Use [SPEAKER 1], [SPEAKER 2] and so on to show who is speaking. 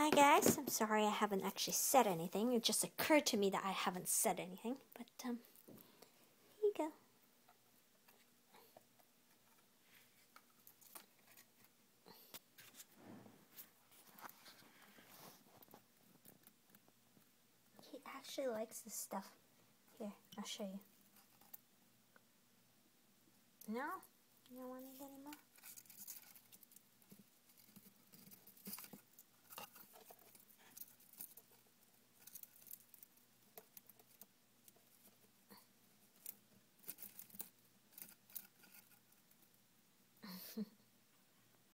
[SPEAKER 1] Hi guys, I'm sorry I haven't actually said anything. It just occurred to me that I haven't said anything, but here you go. He actually likes this stuff. Here, I'll show you. No? You don't want to get him off?